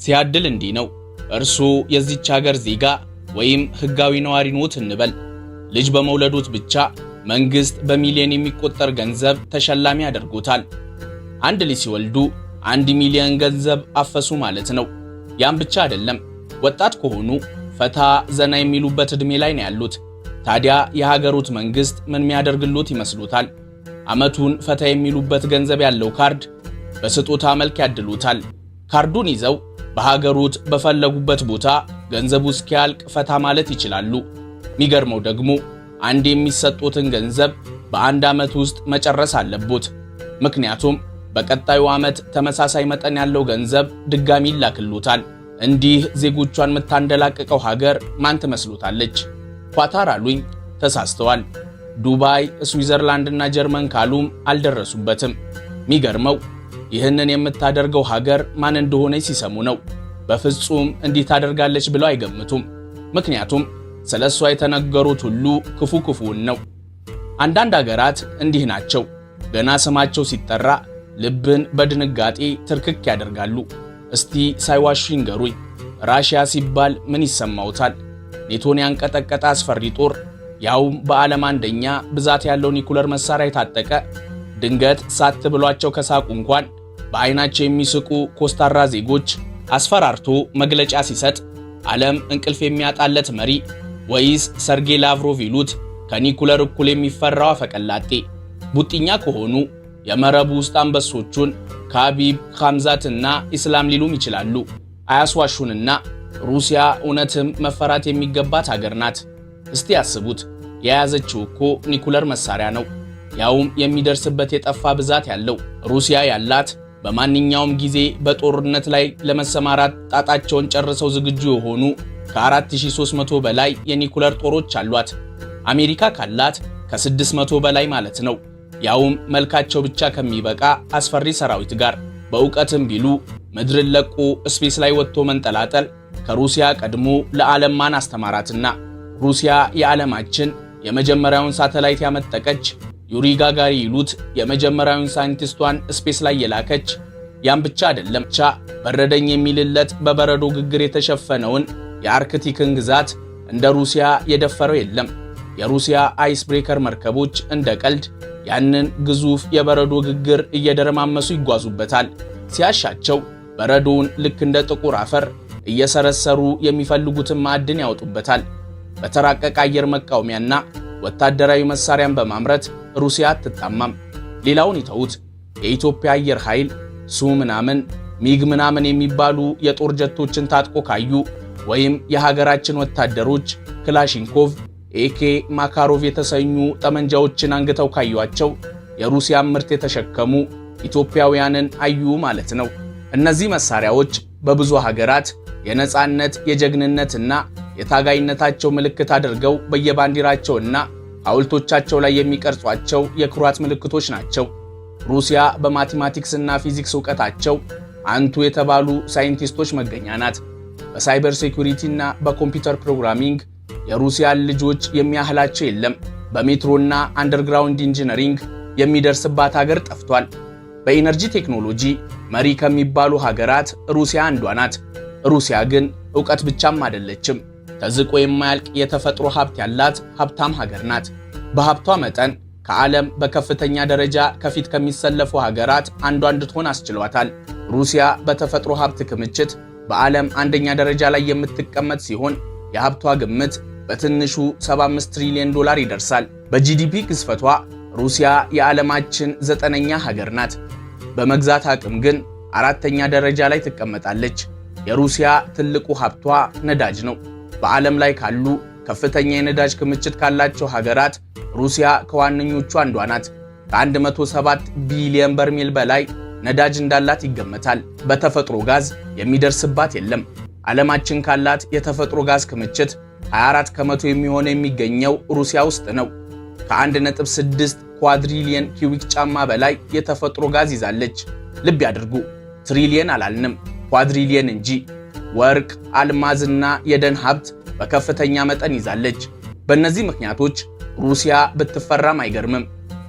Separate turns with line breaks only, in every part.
ሲያድል እንዲህ ነው። እርሱ የዚች ሀገር ዜጋ ወይም ህጋዊ ነዋሪ ኖት እንበል። ልጅ በመውለዱት ብቻ መንግስት በሚሊዮን የሚቆጠር ገንዘብ ተሸላሚ ያደርጎታል። አንድ ልጅ ሲወልዱ 1 ሚሊዮን ገንዘብ አፈሱ ማለት ነው። ያም ብቻ አይደለም፣ ወጣት ከሆኑ ፈታ ዘና የሚሉበት ዕድሜ ላይ ነው ያሉት። ታዲያ የሀገሩት መንግስት ምን የሚያደርግሉት ይመስሉታል? አመቱን ፈታ የሚሉበት ገንዘብ ያለው ካርድ በስጦታ መልክ ያድሉታል። ካርዱን ይዘው በሀገሩት በፈለጉበት ቦታ ገንዘቡ እስኪያልቅ ፈታ ማለት ይችላሉ። የሚገርመው ደግሞ አንድ የሚሰጡትን ገንዘብ በአንድ ዓመት ውስጥ መጨረስ አለቦት። ምክንያቱም በቀጣዩ ዓመት ተመሳሳይ መጠን ያለው ገንዘብ ድጋሚ ይላክሉታል። እንዲህ ዜጎቿን የምታንደላቅቀው ሀገር ማን ትመስሉታለች? ኳታር አሉኝ፣ ተሳስተዋል። ዱባይ፣ ስዊዘርላንድና ጀርመን ካሉም አልደረሱበትም። የሚገርመው ይህንን የምታደርገው ሀገር ማን እንደሆነች ሲሰሙ ነው። በፍጹም እንዲህ ታደርጋለች ብለው አይገምቱም። ምክንያቱም ስለሷ የተነገሩት ሁሉ ክፉውን ነው። አንዳንድ ሀገራት እንዲህ ናቸው። ገና ስማቸው ሲጠራ ልብን በድንጋጤ ትርክክ ያደርጋሉ። እስቲ ሳይዋሹ ይንገሩኝ፣ ራሽያ ሲባል ምን ይሰማውታል? ኔቶን ያንቀጠቀጠ አስፈሪ ጦር፣ ያውም በዓለም አንደኛ ብዛት ያለው ኒኩለር መሳሪያ የታጠቀ። ድንገት ሳት ብሏቸው ከሳቁ እንኳን በአይናቸው የሚስቁ ኮስታራ ዜጎች አስፈራርቶ መግለጫ ሲሰጥ ዓለም እንቅልፍ የሚያጣለት መሪ ወይስ ሰርጌይ ላቭሮቭ ይሉት ከኒኩለር እኩል የሚፈራው አፈቀላጤ? ቡጢኛ ከሆኑ የመረቡ ውስጥ አንበሶቹን ካቢብ፣ ኻምዛትና ኢስላም ሊሉም ይችላሉ። አያስዋሹንና ሩሲያ እውነትም መፈራት የሚገባት ሀገር ናት። እስቲ ያስቡት፣ የያዘችው እኮ ኒኩለር መሳሪያ ነው። ያውም የሚደርስበት የጠፋ ብዛት ያለው። ሩሲያ ያላት በማንኛውም ጊዜ በጦርነት ላይ ለመሰማራት ጣጣቸውን ጨርሰው ዝግጁ የሆኑ ከ4300 በላይ የኒኩለር ጦሮች አሏት። አሜሪካ ካላት ከ600 በላይ ማለት ነው። ያውም መልካቸው ብቻ ከሚበቃ አስፈሪ ሰራዊት ጋር። በእውቀትም ቢሉ ምድርን ለቆ ስፔስ ላይ ወጥቶ መንጠላጠል ከሩሲያ ቀድሞ ለዓለም ማን አስተማራትና? ሩሲያ የዓለማችን የመጀመሪያውን ሳተላይት ያመጠቀች፣ ዩሪ ጋጋሪ ይሉት የመጀመሪያውን ሳይንቲስቷን ስፔስ ላይ የላከች። ያም ብቻ አይደለም፣ ብቻ በረደኝ የሚልለት በበረዶ ግግር የተሸፈነውን የአርክቲክን ግዛት እንደ ሩሲያ የደፈረው የለም። የሩሲያ አይስ ብሬከር መርከቦች እንደ ቀልድ ያንን ግዙፍ የበረዶ ግግር እየደረማመሱ ይጓዙበታል። ሲያሻቸው በረዶውን ልክ እንደ ጥቁር አፈር እየሰረሰሩ የሚፈልጉትን ማዕድን ያወጡበታል። በተራቀቀ አየር መቃወሚያና ወታደራዊ መሳሪያን በማምረት ሩሲያ አትጣማም። ሌላውን ይተውት፣ የኢትዮጵያ አየር ኃይል ሱ ምናምን ሚግ ምናምን የሚባሉ የጦር ጀቶችን ታጥቆ ካዩ ወይም የሀገራችን ወታደሮች ክላሽንኮቭ፣ ኤኬ፣ ማካሮቭ የተሰኙ ጠመንጃዎችን አንግተው ካዩአቸው የሩሲያን ምርት የተሸከሙ ኢትዮጵያውያንን አዩ ማለት ነው። እነዚህ መሳሪያዎች በብዙ ሀገራት የነጻነት የጀግንነትና የታጋይነታቸው ምልክት አድርገው በየባንዲራቸውና ሐውልቶቻቸው ላይ የሚቀርጿቸው የኩራት ምልክቶች ናቸው። ሩሲያ በማቴማቲክስና ፊዚክስ ዕውቀታቸው አንቱ የተባሉ ሳይንቲስቶች መገኛ ናት። በሳይበር ሴኩሪቲና በኮምፒውተር ፕሮግራሚንግ የሩሲያን ልጆች የሚያህላቸው የለም። በሜትሮና አንደርግራውንድ ኢንጂነሪንግ የሚደርስባት ሀገር ጠፍቷል። በኢነርጂ ቴክኖሎጂ መሪ ከሚባሉ ሀገራት ሩሲያ አንዷ ናት። ሩሲያ ግን ዕውቀት ብቻም አይደለችም፣ ተዝቆ የማያልቅ የተፈጥሮ ሀብት ያላት ሀብታም ሀገር ናት። በሀብቷ መጠን ከዓለም በከፍተኛ ደረጃ ከፊት ከሚሰለፉ ሀገራት አንዷ እንድትሆን አስችሏታል። ሩሲያ በተፈጥሮ ሀብት ክምችት በዓለም አንደኛ ደረጃ ላይ የምትቀመጥ ሲሆን የሀብቷ ግምት በትንሹ 75 ትሪሊዮን ዶላር ይደርሳል። በጂዲፒ ግዝፈቷ ሩሲያ የዓለማችን 9ኛ ሀገር ናት። በመግዛት አቅም ግን 4ኛ ደረጃ ላይ ትቀመጣለች። የሩሲያ ትልቁ ሀብቷ ነዳጅ ነው። በዓለም ላይ ካሉ ከፍተኛ የነዳጅ ክምችት ካላቸው ሀገራት ሩሲያ ከዋነኞቹ አንዷ ናት። ከ107 ቢሊዮን በርሜል በላይ ነዳጅ እንዳላት ይገመታል። በተፈጥሮ ጋዝ የሚደርስባት የለም። ዓለማችን ካላት የተፈጥሮ ጋዝ ክምችት 24 ከመቶ የሚሆነው የሚገኘው ሩሲያ ውስጥ ነው። ከ1.6 ኳድሪሊየን ኪዩቢክ ጫማ በላይ የተፈጥሮ ጋዝ ይዛለች። ልብ ያድርጉ፣ ትሪሊየን አላልንም፣ ኳድሪሊየን እንጂ። ወርቅ፣ አልማዝና የደን ሀብት በከፍተኛ መጠን ይዛለች። በእነዚህ ምክንያቶች ሩሲያ ብትፈራም አይገርምም።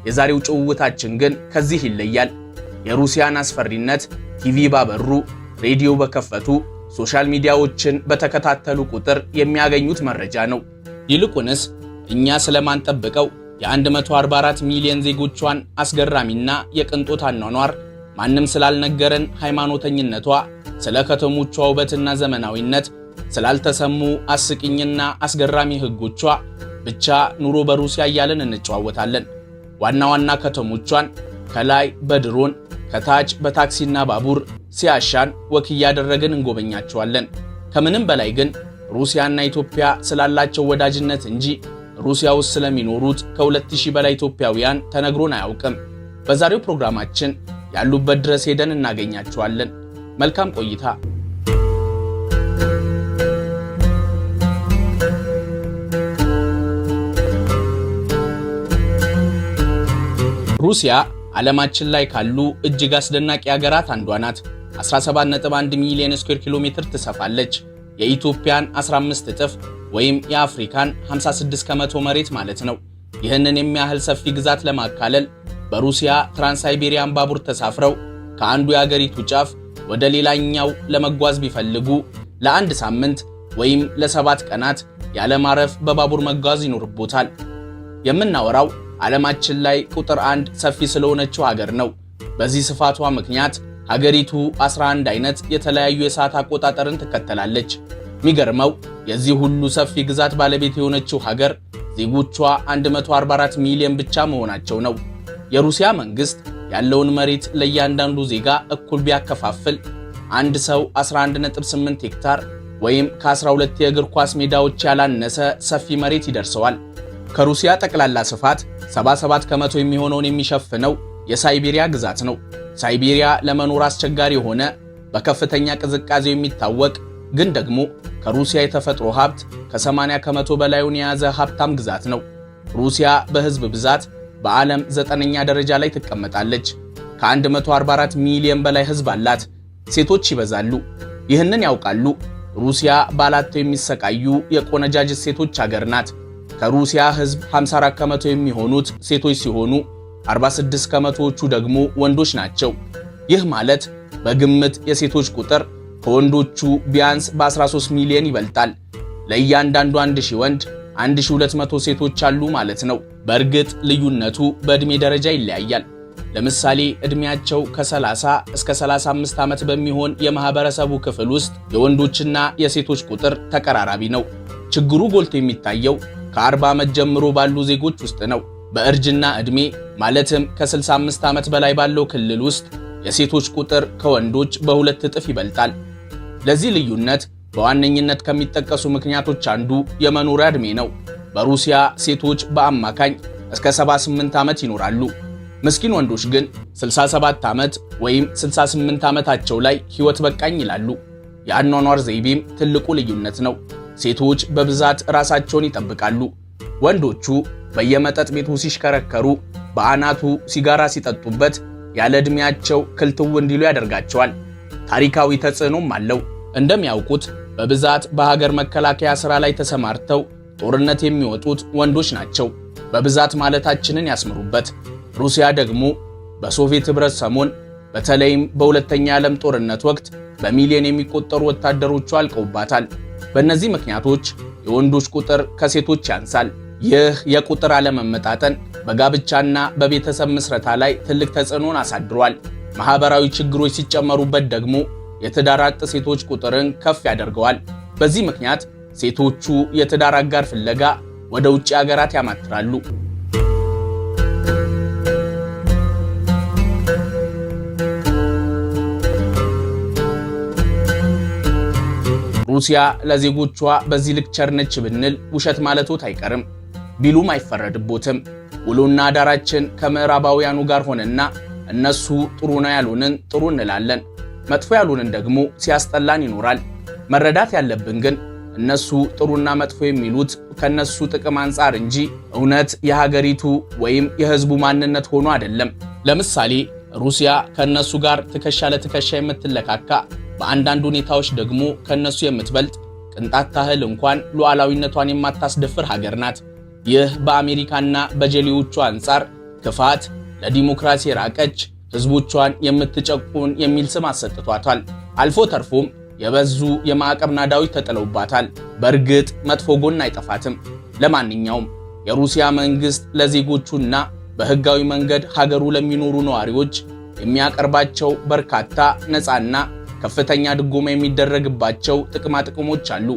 የዛሬው ጭውውታችን ግን ከዚህ ይለያል። የሩሲያን አስፈሪነት ቲቪ ባበሩ፣ ሬዲዮ በከፈቱ፣ ሶሻል ሚዲያዎችን በተከታተሉ ቁጥር የሚያገኙት መረጃ ነው። ይልቁንስ እኛ ስለማንጠብቀው የ144 ሚሊዮን ዜጎቿን አስገራሚና የቅንጦት አኗኗር ማንም ስላልነገረን ሃይማኖተኝነቷ፣ ስለ ከተሞቿ ውበትና ዘመናዊነት፣ ስላልተሰሙ አስቂኝና አስገራሚ ህጎቿ ብቻ ኑሮ በሩሲያ እያለን እንጨዋወታለን። ዋና ዋና ከተሞቿን ከላይ በድሮን ከታች በታክሲና ባቡር ሲያሻን ወክ እያደረግን እንጎበኛቸዋለን። ከምንም በላይ ግን ሩሲያና ኢትዮጵያ ስላላቸው ወዳጅነት እንጂ ሩሲያ ውስጥ ስለሚኖሩት ከ2000 በላይ ኢትዮጵያውያን ተነግሮን አያውቅም። በዛሬው ፕሮግራማችን ያሉበት ድረስ ሄደን እናገኛቸዋለን። መልካም ቆይታ። ሩሲያ ዓለማችን ላይ ካሉ እጅግ አስደናቂ ሀገራት አንዷ ናት። 17.1 ሚሊዮን ስኩዌር ኪሎ ሜትር ትሰፋለች። የኢትዮጵያን 15 እጥፍ ወይም የአፍሪካን 56 ከመቶ መሬት ማለት ነው። ይህንን የሚያህል ሰፊ ግዛት ለማካለል በሩሲያ ትራንሳይቤሪያን ባቡር ተሳፍረው ከአንዱ የአገሪቱ ጫፍ ወደ ሌላኛው ለመጓዝ ቢፈልጉ ለአንድ ሳምንት ወይም ለ7 ቀናት ያለማረፍ በባቡር መጓዝ ይኖርቦታል። የምናወራው ዓለማችን ላይ ቁጥር 1 ሰፊ ስለሆነችው ሀገር ነው። በዚህ ስፋቷ ምክንያት ሀገሪቱ 11 አይነት የተለያዩ የሰዓት አቆጣጠርን ትከተላለች። የሚገርመው የዚህ ሁሉ ሰፊ ግዛት ባለቤት የሆነችው ሀገር ዜጎቿ 144 ሚሊዮን ብቻ መሆናቸው ነው። የሩሲያ መንግስት ያለውን መሬት ለእያንዳንዱ ዜጋ እኩል ቢያከፋፍል አንድ ሰው 11.8 ሄክታር ወይም ከ12 የእግር ኳስ ሜዳዎች ያላነሰ ሰፊ መሬት ይደርሰዋል። ከሩሲያ ጠቅላላ ስፋት 77 ከመቶ የሚሆነውን የሚሸፍነው የሳይቤሪያ ግዛት ነው። ሳይቤሪያ ለመኖር አስቸጋሪ የሆነ በከፍተኛ ቅዝቃዜው የሚታወቅ ግን ደግሞ ከሩሲያ የተፈጥሮ ሀብት ከ80 ከመቶ በላዩን የያዘ ሀብታም ግዛት ነው። ሩሲያ በህዝብ ብዛት በዓለም 9ኛ ደረጃ ላይ ትቀመጣለች። ከ144 ሚሊዮን በላይ ህዝብ አላት። ሴቶች ይበዛሉ። ይህንን ያውቃሉ? ሩሲያ ባላተው የሚሰቃዩ የቆነጃጅት ሴቶች ሀገር ናት። ከሩሲያ ህዝብ 54 ከመቶ የሚሆኑት ሴቶች ሲሆኑ 46 ከመቶዎቹ ደግሞ ወንዶች ናቸው። ይህ ማለት በግምት የሴቶች ቁጥር ከወንዶቹ ቢያንስ በ13 ሚሊዮን ይበልጣል። ለእያንዳንዱ 1000 ወንድ 1200 ሴቶች አሉ ማለት ነው። በእርግጥ ልዩነቱ በዕድሜ ደረጃ ይለያያል። ለምሳሌ ዕድሜያቸው ከ30 እስከ 35 ዓመት በሚሆን የማህበረሰቡ ክፍል ውስጥ የወንዶችና የሴቶች ቁጥር ተቀራራቢ ነው። ችግሩ ጎልቶ የሚታየው ከ40 ዓመት ጀምሮ ባሉ ዜጎች ውስጥ ነው። በእርጅና ዕድሜ ማለትም ከ65 ዓመት በላይ ባለው ክልል ውስጥ የሴቶች ቁጥር ከወንዶች በ2 እጥፍ ይበልጣል። ለዚህ ልዩነት በዋነኝነት ከሚጠቀሱ ምክንያቶች አንዱ የመኖሪያ ዕድሜ ነው። በሩሲያ ሴቶች በአማካኝ እስከ 78 ዓመት ይኖራሉ። ምስኪን ወንዶች ግን 67 ዓመት ወይም 68 ዓመታቸው ላይ ሕይወት በቃኝ ይላሉ። የአኗኗር ዘይቤም ትልቁ ልዩነት ነው። ሴቶች በብዛት ራሳቸውን ይጠብቃሉ። ወንዶቹ በየመጠጥ ቤቱ ሲሽከረከሩ፣ በአናቱ ሲጋራ ሲጠጡበት ያለ ዕድሜያቸው ክልትው እንዲሉ ያደርጋቸዋል። ታሪካዊ ተጽዕኖም አለው። እንደሚያውቁት በብዛት በሀገር መከላከያ ሥራ ላይ ተሰማርተው ጦርነት የሚወጡት ወንዶች ናቸው። በብዛት ማለታችንን ያስምሩበት። ሩሲያ ደግሞ በሶቪየት ኅብረት ሰሞን በተለይም በሁለተኛ የዓለም ጦርነት ወቅት በሚሊዮን የሚቆጠሩ ወታደሮቿ አልቀውባታል። በእነዚህ ምክንያቶች የወንዶች ቁጥር ከሴቶች ያንሳል። ይህ የቁጥር አለመመጣጠን በጋብቻና በቤተሰብ ምስረታ ላይ ትልቅ ተጽዕኖን አሳድሯል። ማህበራዊ ችግሮች ሲጨመሩበት ደግሞ የትዳር አጥ ሴቶች ቁጥርን ከፍ ያደርገዋል። በዚህ ምክንያት ሴቶቹ የትዳር አጋር ፍለጋ ወደ ውጭ ሀገራት ያማትራሉ። ሩሲያ ለዜጎቿ በዚህ ልክ ቸርነች ብንል ውሸት ማለቶት አይቀርም። ቢሉም አይፈረድቦትም። ውሎና አዳራችን ከምዕራባውያኑ ጋር ሆነና እነሱ ጥሩ ነው ያሉንን ጥሩ እንላለን፣ መጥፎ ያሉንን ደግሞ ሲያስጠላን ይኖራል። መረዳት ያለብን ግን እነሱ ጥሩና መጥፎ የሚሉት ከነሱ ጥቅም አንጻር እንጂ እውነት የሀገሪቱ ወይም የህዝቡ ማንነት ሆኖ አይደለም። ለምሳሌ ሩሲያ ከነሱ ጋር ትከሻ ለትከሻ የምትለካካ፣ በአንዳንድ ሁኔታዎች ደግሞ ከነሱ የምትበልጥ ቅንጣት ታህል እንኳን ሉዓላዊነቷን የማታስደፍር ሀገር ናት። ይህ በአሜሪካና በጀሌዎቿ አንጻር ክፋት፣ ለዲሞክራሲ ራቀች፣ ህዝቦቿን የምትጨቁን የሚል ስም አሰጥቷታል። አልፎ ተርፎም የበዙ የማዕቀብ ናዳዎች ተጥለውባታል። በእርግጥ መጥፎ ጎን አይጠፋትም። ለማንኛውም የሩሲያ መንግስት ለዜጎቹና በህጋዊ መንገድ ሀገሩ ለሚኖሩ ነዋሪዎች የሚያቀርባቸው በርካታ ነፃና ከፍተኛ ድጎማ የሚደረግባቸው ጥቅሞች አሉ።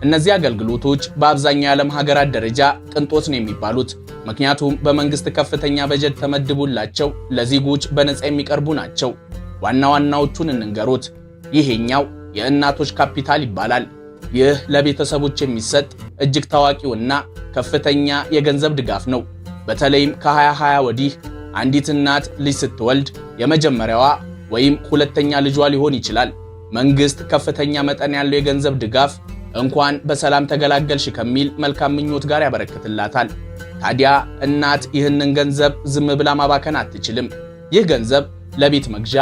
እነዚህ አገልግሎቶች በአብዛኛው የዓለም ሀገራት ደረጃ ቅንጦት ነው የሚባሉት። ምክንያቱም በመንግስት ከፍተኛ በጀት ተመድቦላቸው ለዜጎች በነፃ የሚቀርቡ ናቸው። ዋና ዋናዎቹን እንንገሮት። ይሄኛው የእናቶች ካፒታል ይባላል። ይህ ለቤተሰቦች የሚሰጥ እጅግ ታዋቂውና ከፍተኛ የገንዘብ ድጋፍ ነው። በተለይም ከ2020 ወዲህ አንዲት እናት ልጅ ስትወልድ የመጀመሪያዋ ወይም ሁለተኛ ልጇ ሊሆን ይችላል። መንግስት ከፍተኛ መጠን ያለው የገንዘብ ድጋፍ እንኳን በሰላም ተገላገልሽ ከሚል መልካም ምኞት ጋር ያበረክትላታል። ታዲያ እናት ይህንን ገንዘብ ዝም ብላ ማባከን አትችልም። ይህ ገንዘብ ለቤት መግዣ፣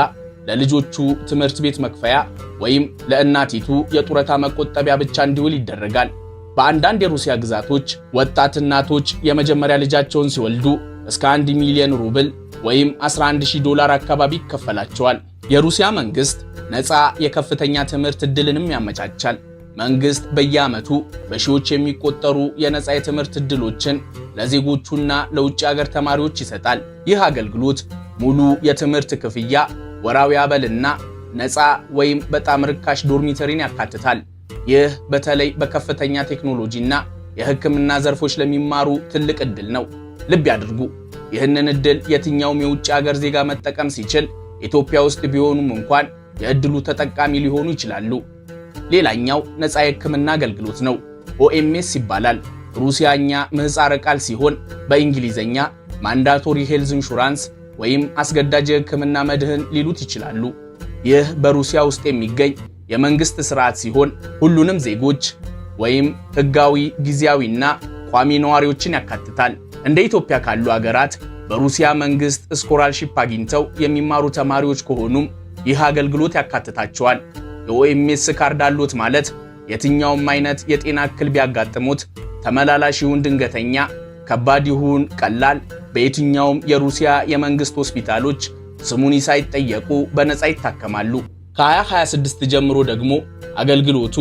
ለልጆቹ ትምህርት ቤት መክፈያ ወይም ለእናቲቱ የጡረታ መቆጠቢያ ብቻ እንዲውል ይደረጋል። በአንዳንድ የሩሲያ ግዛቶች ወጣት እናቶች የመጀመሪያ ልጃቸውን ሲወልዱ እስከ 1 ሚሊዮን ሩብል ወይም $11,000 አካባቢ ይከፈላቸዋል። የሩሲያ መንግስት ነፃ የከፍተኛ ትምህርት ዕድልንም ያመቻቻል። መንግስት በየዓመቱ በሺዎች የሚቆጠሩ የነፃ የትምህርት ዕድሎችን ለዜጎቹና ለውጭ ሀገር ተማሪዎች ይሰጣል። ይህ አገልግሎት ሙሉ የትምህርት ክፍያ፣ ወራዊ አበልና ነፃ ወይም በጣም ርካሽ ዶርሚተሪን ያካትታል። ይህ በተለይ በከፍተኛ ቴክኖሎጂና የሕክምና ዘርፎች ለሚማሩ ትልቅ ዕድል ነው። ልብ ያድርጉ፣ ይህንን ዕድል የትኛውም የውጭ ሀገር ዜጋ መጠቀም ሲችል ኢትዮጵያ ውስጥ ቢሆኑም እንኳን የዕድሉ ተጠቃሚ ሊሆኑ ይችላሉ። ሌላኛው ነፃ የሕክምና አገልግሎት ነው። ኦኤምኤስ ይባላል። ሩሲያኛ ምህጻረ ቃል ሲሆን በእንግሊዘኛ ማንዳቶሪ ሄልዝ ኢንሹራንስ ወይም አስገዳጅ የሕክምና መድህን ሊሉት ይችላሉ። ይህ በሩሲያ ውስጥ የሚገኝ የመንግስት ስርዓት ሲሆን ሁሉንም ዜጎች ወይም ህጋዊ፣ ጊዜያዊና ቋሚ ነዋሪዎችን ያካትታል። እንደ ኢትዮጵያ ካሉ ሀገራት በሩሲያ መንግስት ስኮላርሺፕ አግኝተው የሚማሩ ተማሪዎች ከሆኑም ይህ አገልግሎት ያካትታቸዋል። የኦኤምኤስ ካርድ አሉት ማለት የትኛውም አይነት የጤና እክል ቢያጋጥሙት ተመላላሽ ይሁን ድንገተኛ፣ ከባድ ይሁን ቀላል፣ በየትኛውም የሩሲያ የመንግስት ሆስፒታሎች ስሙኒ ሳይጠየቁ በነፃ ይታከማሉ። ከ2026 ጀምሮ ደግሞ አገልግሎቱ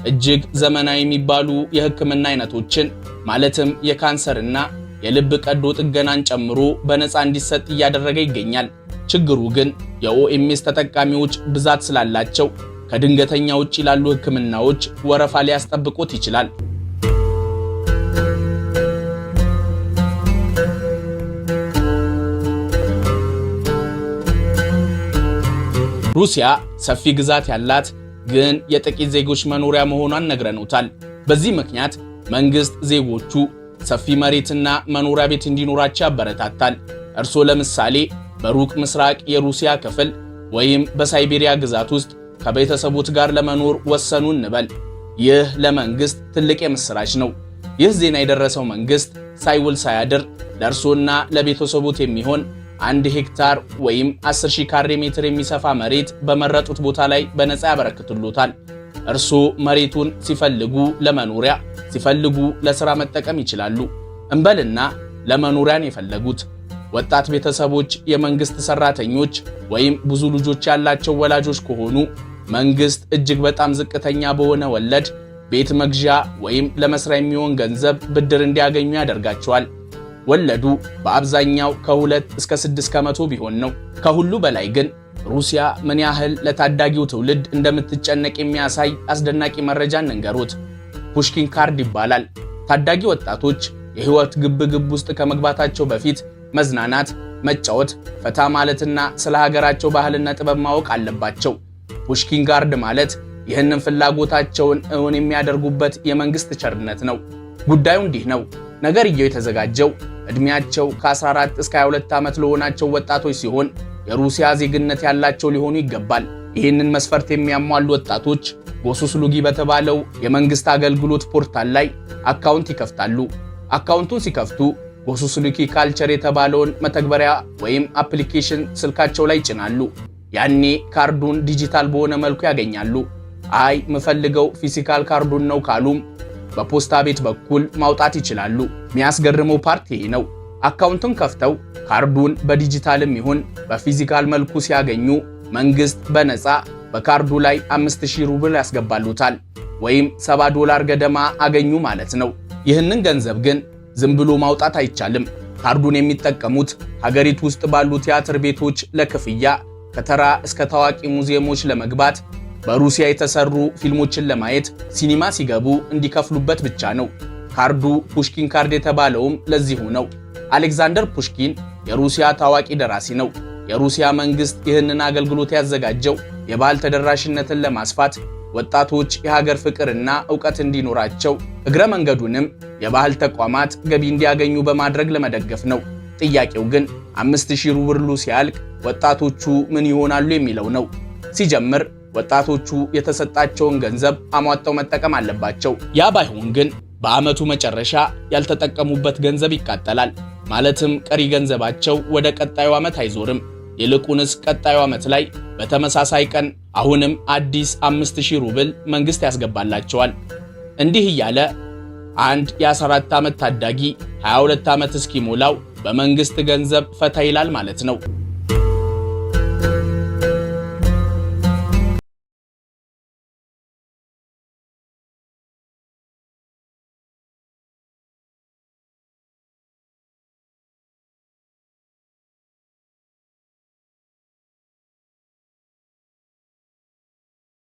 እጅግ ዘመናዊ የሚባሉ የህክምና አይነቶችን ማለትም የካንሰርና የልብ ቀዶ ጥገናን ጨምሮ በነፃ እንዲሰጥ እያደረገ ይገኛል። ችግሩ ግን የኦኤምኤስ ተጠቃሚዎች ብዛት ስላላቸው ከድንገተኛ ውጭ ላሉ ህክምናዎች ወረፋ ሊያስጠብቁት ይችላል። ሩሲያ ሰፊ ግዛት ያላት ግን የጥቂት ዜጎች መኖሪያ መሆኗን ነግረኑታል። በዚህ ምክንያት መንግስት ዜጎቹ ሰፊ መሬትና መኖሪያ ቤት እንዲኖራቸው ያበረታታል። እርሶ ለምሳሌ በሩቅ ምስራቅ የሩሲያ ክፍል ወይም በሳይቤሪያ ግዛት ውስጥ ከቤተሰቦት ጋር ለመኖር ወሰኑ እንበል። ይህ ለመንግስት ትልቅ የምስራች ነው። ይህ ዜና የደረሰው መንግስት ሳይውል ሳያድር ለእርሶና ለቤተሰቦት የሚሆን 1 ሄክታር ወይም 10,000 ካሬ ሜትር የሚሰፋ መሬት በመረጡት ቦታ ላይ በነፃ ያበረክቱሎታል። እርሶ መሬቱን ሲፈልጉ ለመኖሪያ ሲፈልጉ ለሥራ መጠቀም ይችላሉ። እንበልና ለመኖሪያን የፈለጉት ወጣት ቤተሰቦች፣ የመንግስት ሰራተኞች ወይም ብዙ ልጆች ያላቸው ወላጆች ከሆኑ መንግስት እጅግ በጣም ዝቅተኛ በሆነ ወለድ ቤት መግዣ ወይም ለመስሪያ የሚሆን ገንዘብ ብድር እንዲያገኙ ያደርጋቸዋል። ወለዱ በአብዛኛው ከ2 እስከ 6 ከመቶ ቢሆን ነው። ከሁሉ በላይ ግን ሩሲያ ምን ያህል ለታዳጊው ትውልድ እንደምትጨነቅ የሚያሳይ አስደናቂ መረጃ እንንገሩት። ፑሽኪን ካርድ ይባላል። ታዳጊ ወጣቶች የህይወት ግብግብ ውስጥ ከመግባታቸው በፊት መዝናናት፣ መጫወት፣ ፈታ ማለትና ስለ ሀገራቸው ባህልና ጥበብ ማወቅ አለባቸው። ፑሽኪን ካርድ ማለት ይህንን ፍላጎታቸውን እውን የሚያደርጉበት የመንግስት ቸርነት ነው። ጉዳዩ እንዲህ ነው። ነገርየው የተዘጋጀው እድሜያቸው ከ14 እስከ 22 ዓመት ለሆናቸው ወጣቶች ሲሆን የሩሲያ ዜግነት ያላቸው ሊሆኑ ይገባል። ይህንን መስፈርት የሚያሟሉ ወጣቶች ጎሱስሉጊ በተባለው የመንግስት አገልግሎት ፖርታል ላይ አካውንት ይከፍታሉ። አካውንቱን ሲከፍቱ ጎሱስሉጊ ካልቸር የተባለውን መተግበሪያ ወይም አፕሊኬሽን ስልካቸው ላይ ይጭናሉ። ያኔ ካርዱን ዲጂታል በሆነ መልኩ ያገኛሉ። አይ ምፈልገው ፊዚካል ካርዱን ነው ካሉም በፖስታ ቤት በኩል ማውጣት ይችላሉ። የሚያስገርመው ፓርት ይሄ ነው። አካውንቱን ከፍተው ካርዱን በዲጂታልም ይሁን በፊዚካል መልኩ ሲያገኙ መንግስት በነፃ በካርዱ ላይ 5000 ሩብል ያስገባሉታል ወይም $70 ገደማ አገኙ ማለት ነው። ይህንን ገንዘብ ግን ዝም ብሎ ማውጣት አይቻልም። ካርዱን የሚጠቀሙት ሀገሪቱ ውስጥ ባሉ ቲያትር ቤቶች ለክፍያ፣ ከተራ እስከ ታዋቂ ሙዚየሞች ለመግባት፣ በሩሲያ የተሰሩ ፊልሞችን ለማየት ሲኒማ ሲገቡ እንዲከፍሉበት ብቻ ነው። ካርዱ ፑሽኪን ካርድ የተባለውም ለዚሁ ነው። አሌክዛንደር ፑሽኪን የሩሲያ ታዋቂ ደራሲ ነው። የሩሲያ መንግስት ይህንን አገልግሎት ያዘጋጀው የባህል ተደራሽነትን ለማስፋት፣ ወጣቶች የሀገር ፍቅርና ዕውቀት እንዲኖራቸው፣ እግረ መንገዱንም የባህል ተቋማት ገቢ እንዲያገኙ በማድረግ ለመደገፍ ነው። ጥያቄው ግን 5000 ሩብሉ ሲያልቅ ወጣቶቹ ምን ይሆናሉ የሚለው ነው። ሲጀምር ወጣቶቹ የተሰጣቸውን ገንዘብ አሟጠው መጠቀም አለባቸው። ያ ባይሆን ግን በዓመቱ መጨረሻ ያልተጠቀሙበት ገንዘብ ይቃጠላል። ማለትም ቀሪ ገንዘባቸው ወደ ቀጣዩ ዓመት አይዞርም። ይልቁንስ ቀጣዩ ዓመት ላይ በተመሳሳይ ቀን አሁንም አዲስ 5000 ሩብል መንግስት ያስገባላቸዋል። እንዲህ እያለ አንድ የ14 ዓመት ታዳጊ 22 ዓመት እስኪሞላው በመንግስት ገንዘብ ፈታ ይላል ማለት ነው።